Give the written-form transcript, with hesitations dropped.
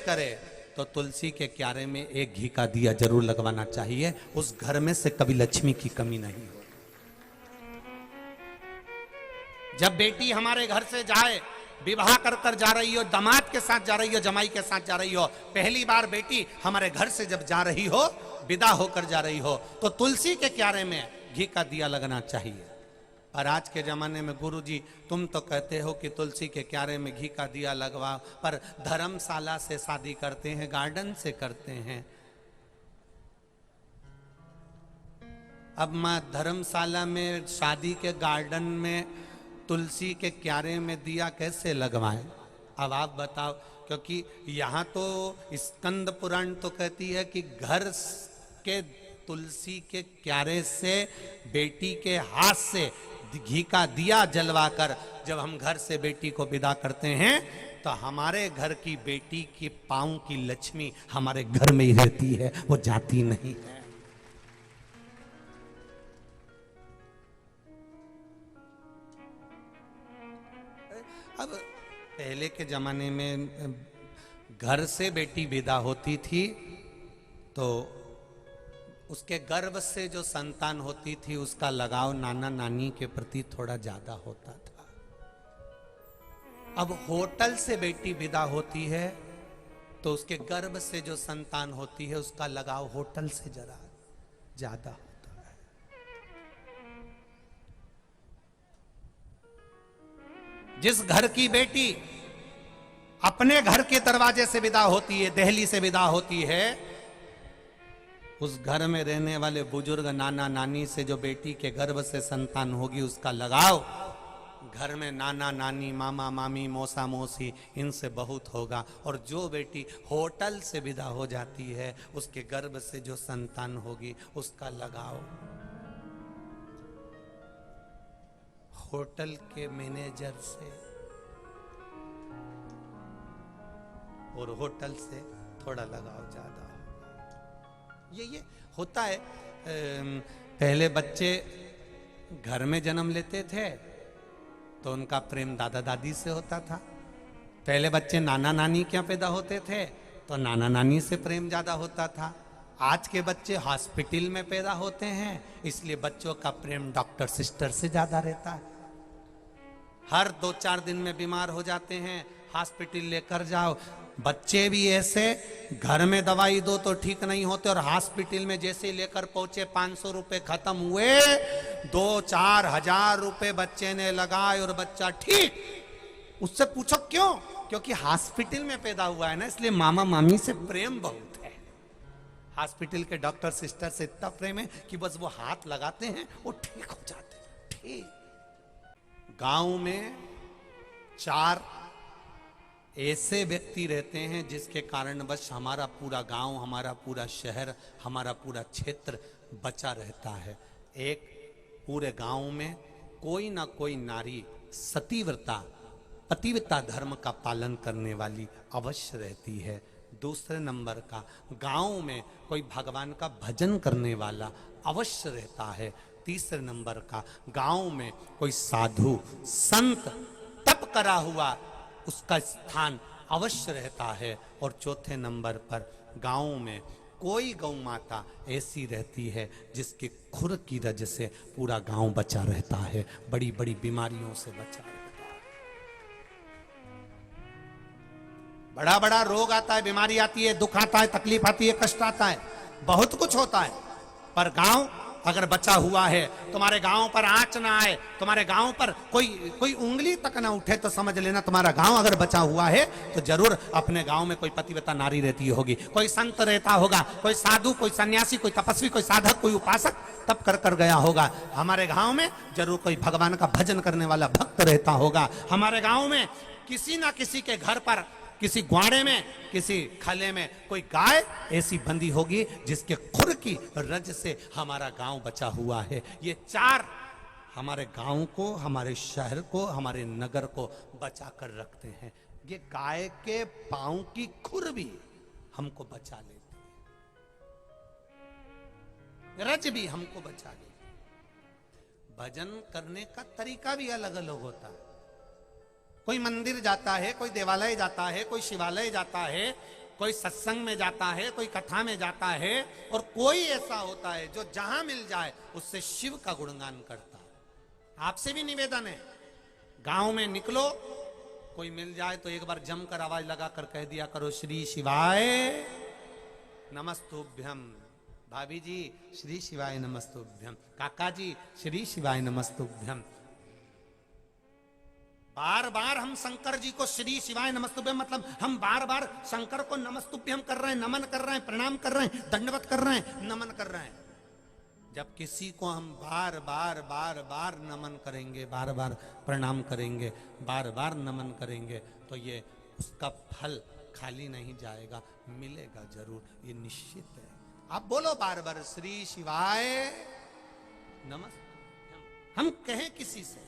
करे तो तुलसी के क्यारे में एक घी का दिया जरूर लगवाना चाहिए। उस घर में से कभी लक्ष्मी की कमी नहीं हो। जब बेटी हमारे घर से जाए, विवाह कर कर जा रही हो, दामाद के साथ जा रही हो, जमाई के साथ जा रही हो, पहली बार बेटी हमारे घर से जब जा रही हो, विदा होकर जा रही हो, तो तुलसी के क्यारे में घी का दिया लगना चाहिए। और आज के जमाने में गुरुजी तुम तो कहते हो कि तुलसी के क्यारे में घी का दिया लगवाओ, पर धर्मशाला से शादी करते हैं, गार्डन से करते हैं। अब मां धर्मशाला में, शादी के गार्डन में तुलसी के क्यारे में दिया कैसे लगवाएं? अब आप बताओ, क्योंकि यहाँ तो स्कंद पुराण तो कहती है कि घर के तुलसी के क्यारे से, बेटी के हाथ से घी का दिया जलवाकर जब हम घर से बेटी को विदा करते हैं, तो हमारे घर की बेटी के पांव की लक्ष्मी हमारे घर में ही रहती है, वो जाती नहीं है। अब पहले के जमाने में घर से बेटी विदा होती थी तो उसके गर्भ से जो संतान होती थी उसका लगाव नाना नानी के प्रति थोड़ा ज्यादा होता था। अब होटल से बेटी विदा होती है तो उसके गर्भ से जो संतान होती है उसका लगाव होटल से जरा ज्यादा होता है। जिस घर की बेटी अपने घर के दरवाजे से विदा होती है, दहली से विदा होती है, उस घर में रहने वाले बुजुर्ग नाना नानी से जो बेटी के गर्भ से संतान होगी उसका लगाव घर में नाना नानी, मामा मामी, मौसा मौसी, इनसे बहुत होगा। और जो बेटी होटल से विदा हो जाती है उसके गर्भ से जो संतान होगी उसका लगाव होटल के मैनेजर से और होटल से थोड़ा लगाव ज्यादा। ये होता है। पहले बच्चे घर में जन्म लेते थे तो उनका प्रेम दादा दादी से होता था। पहले बच्चे नाना नानी क्या पैदा होते थे तो नाना नानी से प्रेम ज्यादा होता था। आज के बच्चे हॉस्पिटल में पैदा होते हैं, इसलिए बच्चों का प्रेम डॉक्टर सिस्टर से ज्यादा रहता है। हर 2-4 दिन में बीमार हो जाते हैं, हॉस्पिटल लेकर जाओ। बच्चे भी ऐसे, घर में दवाई दो तो ठीक नहीं होते और हॉस्पिटल में जैसे लेकर पहुंचे 500 रुपए खत्म हुए, 2-4 हजार रुपए बच्चे ने लगाए और बच्चा ठीक। उससे पूछो क्यों? क्योंकि हॉस्पिटल में पैदा हुआ है ना, इसलिए मामा मामी से प्रेम बहुत है। हॉस्पिटल के डॉक्टर सिस्टर से इतना प्रेम है कि बस वो हाथ लगाते हैं वो ठीक हो जाते हैं। ठीक। गांव में 4 ऐसे व्यक्ति रहते हैं जिसके कारण बस हमारा पूरा गांव, हमारा पूरा शहर, हमारा पूरा क्षेत्र बचा रहता है। एक, पूरे गांव में कोई ना कोई नारी सतीव्रता, पतिव्रता धर्म का पालन करने वाली अवश्य रहती है। दूसरे नंबर का, गांव में कोई भगवान का भजन करने वाला अवश्य रहता है। तीसरे नंबर का, गांव में कोई साधु संत तप करा हुआ उसका स्थान अवश्य रहता है। और चौथे नंबर पर, गांव में कोई गौ माता ऐसी रहती है जिसके खुर की रज से पूरा गांव बचा रहता है, बड़ी बड़ी बीमारियों से बचा रहता है। बड़ा बड़ा रोग आता है, बीमारी आती है, दुख आता है, तकलीफ आती है, कष्ट आता है, बहुत कुछ होता है, पर गांव अगर बचा हुआ है, तुम्हारे गांव पर आंच ना आए, तुम्हारे गांव पर कोई उंगली तक ना उठे, तो समझ लेना तुम्हारा गांव अगर बचा हुआ है तो जरूर अपने गांव में कोई पतिव्रता नारी रहती होगी, कोई संत रहता होगा, कोई साधु, कोई सन्यासी, कोई तपस्वी, कोई साधक, कोई उपासक तप कर कर गया होगा। हमारे गांव में जरूर कोई भगवान का भजन करने वाला भक्त रहता होगा। हमारे गांव में किसी ना किसी के घर पर, किसी ग्वाड़े में, किसी खले में कोई गाय ऐसी बंधी होगी जिसके खुर की रज से हमारा गांव बचा हुआ है। ये 4 हमारे गांव को, हमारे शहर को, हमारे नगर को बचा कर रखते हैं। ये गाय के पांव की खुर भी हमको बचा लेती है, रज भी हमको बचा लेती है। भजन करने का तरीका भी अलग अलग होता है। कोई मंदिर जाता है, कोई देवालय जाता है, कोई शिवालय जाता है, कोई सत्संग में जाता है, कोई कथा में जाता है, और कोई ऐसा होता है जो जहां मिल जाए उससे शिव का गुणगान करता है। आपसे भी निवेदन है, गांव में निकलो, कोई मिल जाए तो एक बार जमकर आवाज लगाकर कह दिया करो, श्री शिवाय नमस्तुभ्यम। भाभी जी श्री शिवाय नमस्तुभ्यम, काका जी श्री शिवाय नमस्तुभ्यम। बार बार हम शंकर जी को श्री शिवाय नमस्तुभ्यम, मतलब हम बार बार शंकर को नमस्तुभ्यम कर रहे हैं, नमन कर रहे हैं, प्रणाम कर रहे हैं, दंडवत कर रहे हैं, नमन कर रहे हैं। जब किसी को हम बार बार बार बार नमन करेंगे, बार बार प्रणाम करेंगे, बार बार नमन करेंगे, तो ये उसका फल खाली नहीं जाएगा, मिलेगा जरूर, ये निश्चित है। आप बोलो बार बार श्री शिवाय नमस्तुभ्यम। हम कहें किसी से,